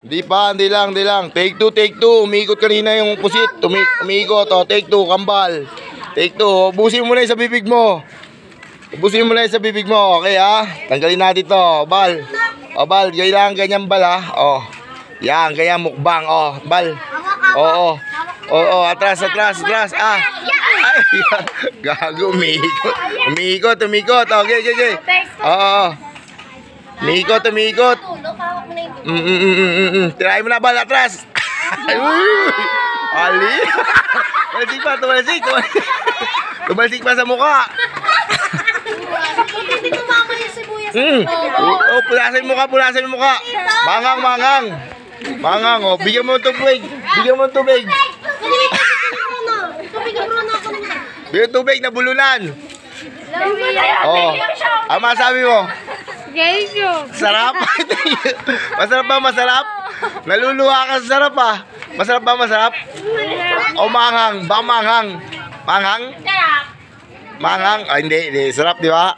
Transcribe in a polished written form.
Hindi lang. Take two. Umiikot kanina yung pusit. Umiikot, oh. Take two, kambal. Take two. Ubusin mo na yung sa bibig mo. Okay, ha? Tanggalin natin to. Bal. O, Bal. Kailangan ganyan, Bal, ha? O. Yan, ganyan, mukbang. O, Bal. Oo. Atras. Ah. Ay, gago, umiikot. Okay. Oo. Umiikot. Tirahin mo na, Bal, atras. Ali. Tumalsik pa sa mukha. Pulasan mo mukha. Mangang, oh. Bigyan mo ng tubig. Bigyan tubig na bulunan. Oh. Masabi mo? Sarap. Masarap? Naluluha ka sa sarap, ah. Masarap ba? O manghang? Baka manghang? Manghang? Ay, hindi. Sarap, di ba?